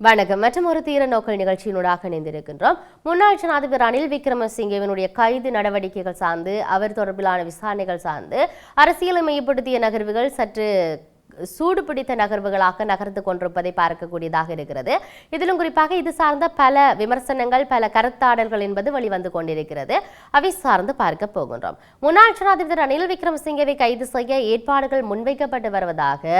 வணக்கம். மற்றும் ஒரு தீர நோக்கல் நிகழ்ச்சியினூடாக இணைந்திருக்கின்றோம். முன்னாள் ஜனாதிபதி ரணில் விக்ரமசிங்கவினுடைய கைது நடவடிக்கைகள் சார்ந்து அவர் தொடர்பிலான விசாரணைகள் சார்ந்து அரசியலை மையப்படுத்திய நகர்வுகள் சற்று சூடு பிடித்த நகர்வுகளாக நகர்ந்து கொண்டிருப்பதை பார்க்கக்கூடியதாக இருக்கிறது. இதிலும் குறிப்பாக இது சார்ந்த பல விமர்சனங்கள், பல கருத்தாடல்கள் என்பது வெளிவந்து கொண்டிருக்கிறது. அவை சார்ந்து பார்க்க போகின்றோம். முன்னாள் ஜனாதிபதி ரணில் விக்ரமசிங்கவை கைது செய்ய ஏற்பாடுகள் முன்வைக்கப்பட்டு வருவதாக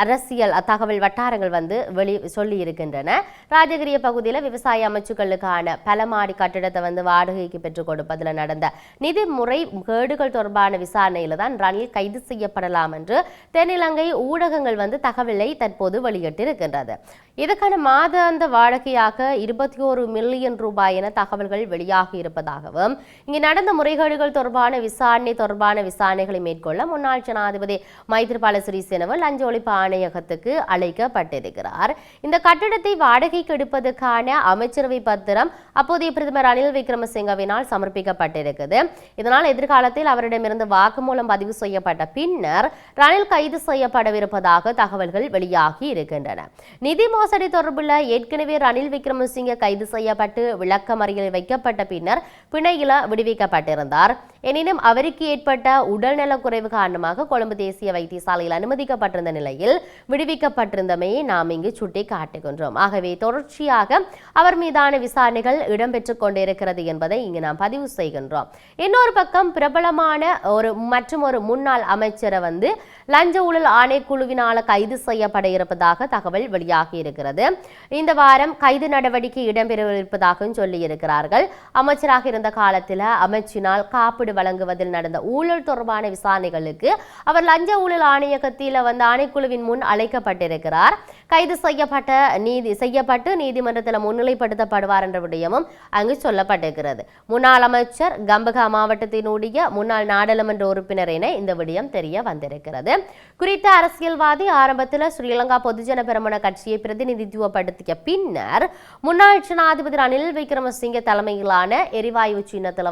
அரசியல் தகவல் வட்டாரங்கள் சொல்லி இருக்கின்றன. ராஜகிரிய பகுதியில் விவசாய அமைச்சுக்களுக்கான பல மாடி கட்டிடத்தை வாடகைக்கு பெற்றுக் கொடுப்பதில் நடந்த நிதி முறை கேடுகள் தொடர்பான விசாரணையில தான் ரணில் கைது செய்யப்படலாம் என்று தென்னிலங்கை ஊடகங்கள் தகவலை தற்போது வெளியிட்டிருக்கின்றது. இதுக்கான மாதாந்த வாடகையாக 21 மில்லியன் ரூபாய் என தகவல்கள் வெளியாகி இருப்பதாகவும் இங்கு நடந்த முறைகேடுகள் தொடர்பான விசாரணைகளை மேற்கொள்ள முன்னாள் ஜனாதிபதி மைத்ரிபால சிறிசேன லஞ்ச ஒழிப்பு ஆணையகத்துக்கு அழைக்கப்பட்டிருக்கிறார். இந்த கட்டிடத்தை வாடகைக்கு எடுப்பதற்கான அமைச்சரவை பத்திரம் அப்போதைய பிரதமர் ரணில் விக்ரமசிங்கவினால் சமர்ப்பிக்கப்பட்டிருக்கிறது. இதனால் எதிர்காலத்தில் அவரிடமிருந்து வாக்குமூலம் பதிவு செய்யப்பட்ட பின்னர் ரணில் கைது செய்யப்படவிருப்பதாக தகவல்கள் வெளியாகி இருக்கின்றன. நிதி மோசடி தொடர்புள்ள ஏற்கனவே ரணில் விக்ரமசிங்க கைது செய்யப்பட்டு விளக்கமறியலில் வைக்கப்பட்ட பின்னர் பிணையில விடுவிக்கப்பட்டிருந்தார். எனினும் அவருக்கு ஏற்பட்ட உடல்நலக் குறைவு காரணமாக கொழும்பு தேசிய வைத்தியசாலையில் அனுமதிக்கப்பட்டிருந்த நிலையில் விடுவிக்கப்பட்டிருந்தமையை நாம் இங்கு சுட்டி காட்டுகின்றோம். ஆகவே தொடர்ச்சியாக அவர் மீதான விசாரணைகள் இடம்பெற்றுக் கொண்டிருக்கிறது என்பதை இங்கு நாம் பதிவு செய்கின்றோம். இன்னொரு பக்கம் பிரபலமான ஒரு முன்னாள் அமைச்சரை லஞ்ச ஊழல் ஆணைக்குழுவினால கைது செய்யப்பட இருப்பதாக தகவல் வெளியாகி இருக்கிறது. இந்த வாரம் கைது நடவடிக்கை இடம்பெறவிருப்பதாகவும் சொல்லி இருக்கிறார்கள். அமைச்சராக இருந்த காலத்தில் அமைச்சினால் காப்பீடு வழங்குவதில் நடந்த ஊழல் தொடர்பான விசாரணைகளுக்கு அவர் லஞ்ச ஊழல் ஆணையகத்தில் ஆணைக்குழுவின் முன் அழைக்கப்பட்டிருக்கிறார். கைது செய்யப்பட்டு நீதிமன்றத்தில் முன்னிலைப்படுத்தப்படுவார் என்ற விடயமும் அங்கு சொல்லப்பட்டிருக்கிறது. முன்னாள் அமைச்சர் கம்பகா மாவட்டத்தினுடைய முன்னாள் நாடாளுமன்ற உறுப்பினர் என இந்த விடயம் தெரிய வந்திருக்கிறது. குறித்த அரசியல்வாதி ஆரம்பத்தில் ஸ்ரீலங்கா பொதுஜன பெரமுன கட்சியை பிரதிநிதித்துவப்படுத்திய பின்னர் முன்னாள் ஜனாதிபதி ரணில் விக்ரமசிங்க தலைமையிலான எரிவாயு சின்னத்தில்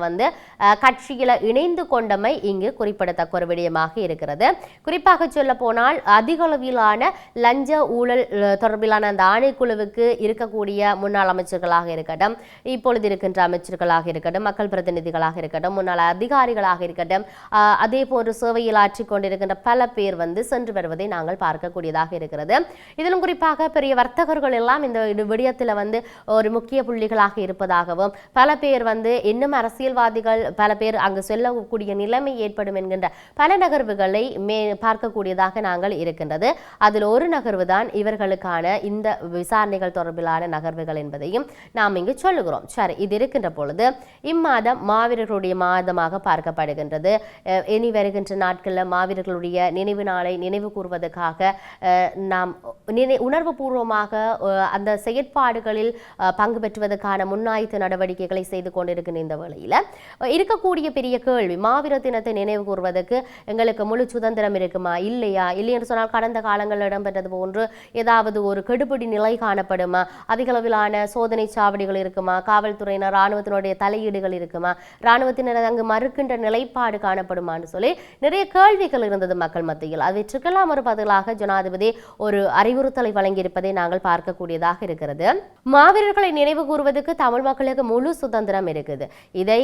கட்சியில் இணைந்து கொண்டமை இங்கு குறிப்பிடத்தக்க ஒரு விடயமாக இருக்கிறது. குறிப்பாக சொல்ல போனால் அதிக அளவிலான லஞ்ச ஊழல் தொடர்பிலான அந்த ஆணைக்குழுவுக்கு இருக்கக்கூடிய முன்னாள் அமைச்சர்களாக இருக்கட்டும், இப்பொழுது இருக்கின்ற அமைச்சர்களாக இருக்கட்டும், மக்கள் பிரதிநிதிகளாக இருக்கட்டும், முன்னாள் அதிகாரிகளாக இருக்கட்டும், அதே போன்று சேவையில் ஆற்றிக் கொண்டிருக்கின்ற பல பேர் சென்று வருவதை நாங்கள் பார்க்கக்கூடியதாக இருக்கிறது. இதிலும் குறிப்பாக பெரிய வர்த்தகர்கள் எல்லாம் இந்த விடயத்தில் ஒரு முக்கிய புள்ளிகளாக இருப்பதாகவும் பல பேர் இன்னும் அரசியல்வாதிகள் பல பேர் அங்கு செல்லக்கூடிய நிலைமை ஏற்படும் என்கின்ற பல நகர்வுகளை பார்க்கக்கூடியதாக நாங்கள் இருக்கின்றது. அதில் ஒரு நகர்வு தான் இவர்களுக்கான இந்த விசாரணைகள் தொடர்பிலான நகர்வுகள் என்பதையும் நாம் இங்கு சொல்லுகிறோம். சரி, இது இருக்கின்ற பொழுது இம்மாதம் மாவீரர்களுடைய மாதமாக பார்க்கப்படுகின்றது. இனி வருகின்ற நாட்களில் மாவீரர்களுடைய நினைவு நாளை நினைவு கூறுவதற்காக நாம் உணர்வு பூர்வமாக அந்த செயற்பாடுகளில் பங்கு பெற்றுவதற்கான முன்னாய்த்து நடவடிக்கைகளை செய்து கொண்டிருக்கின்ற இந்த வேளையில் இருக்கக்கூடிய பெரிய கேள்வி, மாவீரர் தினத்தை நினைவு கூறுவதற்கு எங்களுக்கு முழு சுதந்திரம் இருக்குமா இல்லையா? இல்லை என்று சொன்னால் கடந்த காலங்களில் இடம்பெற்றது போன்று ஏதாவது ஒரு கெடுபிடி நிலை காணப்படுமா? அதிக அளவிலான சோதனை சாவடிகள் இருக்குமா? காவல்துறையினர் இராணுவத்தினுடைய தலையீடுகள் இருக்குமா? இராணுவத்தினர் அங்கு மறுக்கின்ற நிலைப்பாடு காணப்படுமான்னு சொல்லி நிறைய கேள்விகள் இருந்தது மக்கள் மத்தியில். அவற்றுக்கெல்லாம் ஒரு பதிலாக ஜனாதிபதி ஒரு அறிவுறுத்தலை வழங்கியிருப்பதை நாங்கள் பார்க்கக்கூடியதாக இருக்கிறது. மாவீரர்களை நினைவு கூறுவதற்கு தமிழ் மக்களுக்கு முழு சுதந்திரம் இருக்குது. இதை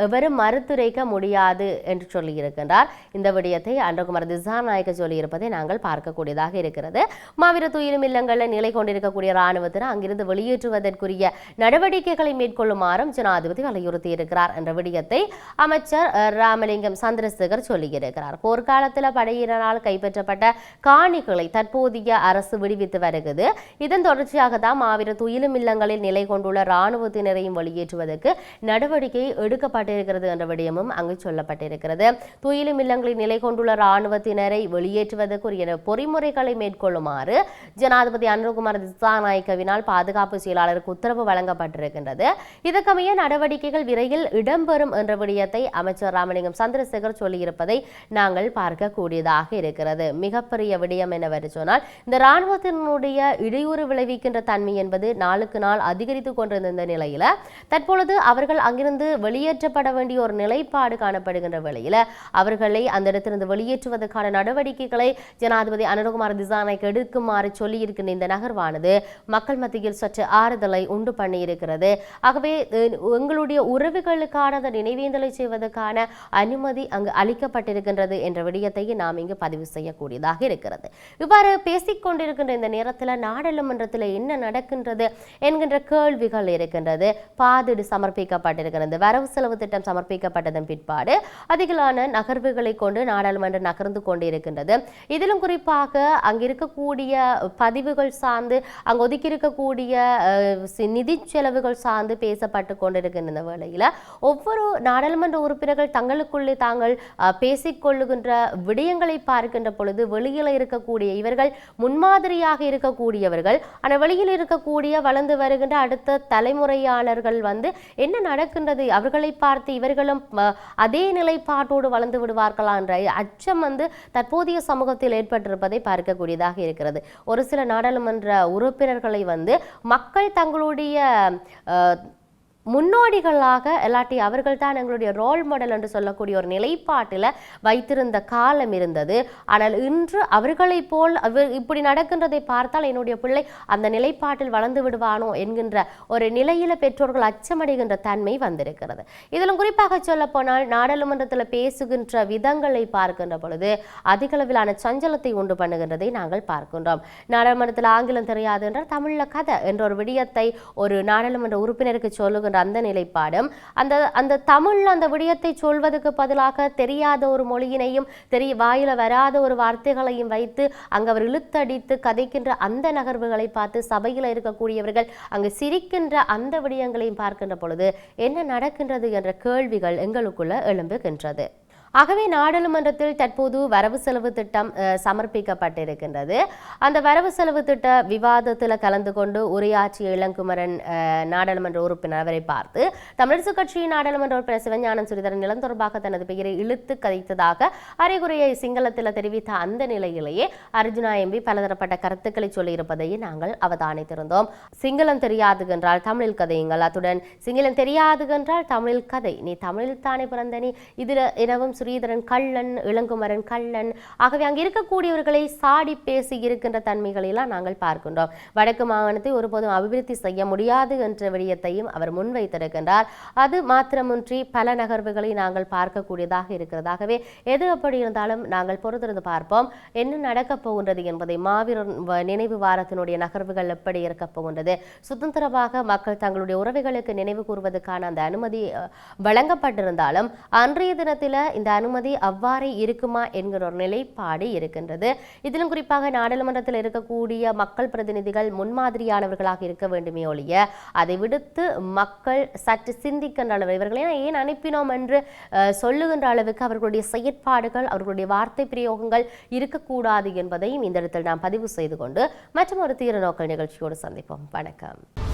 எவரும் மறுத்துரைக்க முடியாது என்று சொல்லி இருக்கின்றார். இந்த விடயத்தை அன்றகுமார் திசாநாயக்க சொல்லி இருப்பதை நாங்கள் பார்க்கக்கூடியதாக இருக்கிறது. மாவீரர் துயிலும் இல்லங்களில் நிலை கொண்டிருக்கக்கூடிய இராணுவத்தினர் அங்கிருந்து வெளியேற்றுவதற்குரிய நடவடிக்கைகளை மேற்கொள்ளுமாறும் ஜனாதிபதி வலியுறுத்தி இருக்கிறார் என்ற விடயத்தை அமைச்சர் ராமலிங்கம் சந்திரசேகர் சொல்லியிருக்கிறார். போர்க்காலத்தில் படையினரால் கைப்பற்றப்பட்ட காணிகளை தற்போதைய அரசு விடுவித்து வருகிறது. இதன் தொடர்ச்சியாக தான் மாவீரர் துயிலும் இல்லங்களில் நிலை கொண்டுள்ள இராணுவத்தினரையும் வெளியேற்றுவதற்கு நடவடிக்கை எடுக்கப்பட்டிருக்கிறது என்ற விடயமும் அங்கு சொல்லப்பட்டிருக்கிறது. துயிலும் இல்லங்களில் நிலை கொண்டுள்ள இராணுவத்தினரை வெளியேற்றுவதற்குரிய பொறிமுறைகளை மேற்கொள்ளுமாறு ஜனாதிபதி அனுரகுமார் திசாநாயக்கவினால் பாதுகாப்பு செயலாளருக்கு உத்தரவு வழங்கப்பட்டிருக்கின்றது. இதற்கமைய நடவடிக்கைகள் விரைவில் இடம்பெறும் என்ற விடயத்தை அமைச்சர் ராமலிங்கம் சந்திரசேகர் சொல்லியிருப்பதை நாங்கள் பார்க்கக்கூடியதாக இருக்கிறது. மிகப்பெரிய விடயம் என்னவென்று சொன்னால், இந்த இராணுவத்தினுடைய இடையூறு விளைவிக்கின்ற தன்மை என்பது நாளுக்கு நாள் அதிகரித்துக் கொண்டிருந்த நிலையில தற்பொழுது அவர்கள் அங்கிருந்து வெளியேற்றப்பட வேண்டிய ஒரு நிலைப்பாடு காணப்படுகின்ற வேளையில அவர்களை அந்த இடத்திலிருந்து வெளியேற்றுவதற்கான நடவடிக்கைகளை ஜனாதிபதி அனுரகுமார் திசாநாயக்க எடுக்குமாறு சொல்லியிருக்கின்ற இந்த நகர்வானது மக்கள் மத்தியில் சற்று ஆறுதலை உண்டு பண்ணியிருக்கிறது. ஆகவே எங்களுடைய உறவுகளுக்கான அந்த நினைவேந்தலை செய்வதற்கான அனுமதி அங்கு அளிக்கப்பட்டிருக்கின்றது என்ற விடயத்தை நாம் இங்கு பதிவு செய்யக்கூடியதாக இருக்கிறது. இவ்வாறு பேசிக் கொண்டிருக்கின்ற இந்த நேரத்தில் நாடாளுமன்றத்தில் என்ன நடக்கின்றது என்கின்ற கேள்விகள் இருக்கின்றது. பாதீடு சமர்ப்பிக்கப்பட்டிருக்கிறது. வரவு செலவு திட்டம் சமர்ப்பிக்கப்பட்டதன் பிற்பாடு அதிகளான நகர்வுகளை கொண்டு நாடாளுமன்றம் நகர்ந்து கொண்டிருக்கின்றது. இதிலும் குறிப்பாக அங்கு இருக்கக்கூடிய பதிவுகள் சார்ந்து அங்கு ஒதுக்கி இருக்கக்கூடிய நிதி செலவுகள் சார்ந்து பேசப்பட்டு கொண்டிருக்கின்ற இந்த வேளையில் ஒவ்வொரு நாடாளுமன்ற உறுப்பினர்கள் தங்களுக்குள்ளே தாங்கள் பேசிக்கொள்ளுகின்ற விடயங்களை பார்க்கின்ற பொழுது வெளியில் இருக்கக்கூடிய இவர்கள் முன்மாதிரியாக இருக்கக்கூடியவர்கள், ஆனால் வெளியில் இருக்கக்கூடிய வளர்ந்து வருகின்ற அடுத்த தலைமுறையாளர்கள் என்ன நடக்கின்றது, அவர்களை பார்த்து இவர்களும் அதே நிலைப்பாட்டோடு வளர்ந்து விடுவார்களா என்ற அச்சம் தற்போதைய சமூகத்தில் ஏற்பட்டிருப்பதை பார்க்கக்கூடியதாக இருக்கிறது. ஒரு சில நாடாளுமன்ற உறுப்பினர்களை மக்கள் தங்களுடைய முன்னோடிகளாக இல்லாட்டி அவர்கள் தான் எங்களுடைய ரோல் மாடல் என்று சொல்லக்கூடிய ஒரு நிலைப்பாட்டில் வைத்திருந்த காலம் இருந்தது. ஆனால் இன்று அவர்களைப் போல் இப்படி நடக்கின்றதை பார்த்தால் என்னுடைய பிள்ளை அந்த நிலைப்பாட்டில் வளர்ந்து விடுவானோ என்கின்ற ஒரு நிலையில பெற்றோர்கள் அச்சமடைகின்ற தன்மை வந்திருக்கிறது. இதிலும் குறிப்பாக சொல்ல போனால் நாடாளுமன்றத்தில் பேசுகின்ற விதங்களை பார்க்கின்ற பொழுது அதிகளவிலான சஞ்சலத்தை உண்டு பண்ணுகின்றதை நாங்கள் பார்க்கின்றோம். நாடாளுமன்றத்தில் ஆங்கிலம் தெரியாது என்றால் தமிழ்ல கதை என்ற ஒரு விடயத்தை ஒரு நாடாளுமன்ற உறுப்பினருக்கு சொல்லுகின்ற அந்த நிலைப்பாடும் அந்த தமிழ்ல அந்த விடயத்தை சொல்வதற்கு பதிலாக தெரியாத ஒரு மொழியினையும் வாயில வராத ஒரு வார்த்தைகளையும் வைத்து அங்கு அவர் இழுத்தடித்து கதைக்கின்ற அந்த நகர்வுகளை பார்த்து சபையில் இருக்கக்கூடியவர்கள் அங்கு சிரிக்கின்ற அந்த விடயங்களையும் பார்க்கின்ற பொழுது என்ன நடக்கின்றது என்ற கேள்விகள் எங்களுக்குள்ள எழும்புகின்றது. ஆகவே நாடாளுமன்றத்தில் தற்போது வரவு செலவு திட்டம் சமர்ப்பிக்கப்பட்டிருக்கின்றது. அந்த வரவு செலவு திட்ட விவாதத்தில் கலந்து கொண்டு உரையாற்றிய இளங்குமரன் நாடாளுமன்ற உறுப்பினர் அவரை பார்த்து தமிழரசு கட்சியின் நாடாளுமன்ற உறுப்பினர் சிவஞானம் ஸ்ரீதரன் நிலம் தொடர்பாக தனது பெயரை இழுத்து கதைத்ததாக அரைகுறையை சிங்களத்தில் தெரிவித்த அந்த நிலையிலேயே அர்ஜுனா எம்பி பலதரப்பட்ட கருத்துக்களை சொல்லியிருப்பதையே நாங்கள் அவதானித்திருந்தோம். சிங்களம் தெரியாது என்றால் தமிழில் கதையுங்கள், அத்துடன் சிங்களம் தெரியாது என்றால் தமிழில் கதை, நீ தமிழில் தானே பிறந்த நீ இதில் எனவும் ஸ்ரீதரன் கள்ளன், இளங்குமரன் கள்ளன். ஆகவே அங்கு இருக்கக்கூடியவர்களை சாடி பேசி இருக்கின்ற தன்மைகளெல்லாம் நாங்கள் பார்க்கின்றோம். வடக்கு மாகாணத்தை ஒருபோதும் அபிவிருத்தி செய்ய முடியாது என்ற விடயத்தையும் அவர் முன்வைத்திருக்கின்றார். அது மாத்திரமின்றி பல நகர்வுகளை நாங்கள் பார்க்கக்கூடியதாக இருக்கிறது. ஆகவே எது அப்படி இருந்தாலும் நாங்கள் பொறுத்திருந்து பார்ப்போம் என்ன நடக்கப் போகின்றது என்பதை. மாவீரர் நினைவு வாரத்தினுடைய நகர்வுகள் எப்படி இருக்கப் போகின்றது, சுதந்திரமாக மக்கள் தங்களுடைய உறவுகளுக்கு நினைவு கூறுவதற்கான அந்த அனுமதி வழங்கப்பட்டிருந்தாலும் அன்றைய தினத்தில் இந்த அனுமதி அவ்வாறே இருக்குமா என்கிற ஒரு நிலைப்பாடு இருக்கின்றது. இதிலும் குறிப்பாக நாடாளுமன்றத்தில் இருக்கக்கூடிய மக்கள் பிரதிநிதிகள் முன்மாதிரியானவர்களாக இருக்க வேண்டுமே ஒழிய அதை விடுத்து மக்கள் சற்று சிந்திக்கின்ற அளவு இவர்களை ஏன் அனுப்பினோம் என்று சொல்லுகின்ற அளவுக்கு அவர்களுடைய செயற்பாடுகள் அவர்களுடைய வார்த்தை பிரயோகங்கள் இருக்கக்கூடாது என்பதையும் இந்த இடத்தில் நாம் பதிவு செய்து கொண்டு மற்றும் ஒரு தீர நோக்கல் நிகழ்ச்சியோடு சந்திப்போம். வணக்கம்.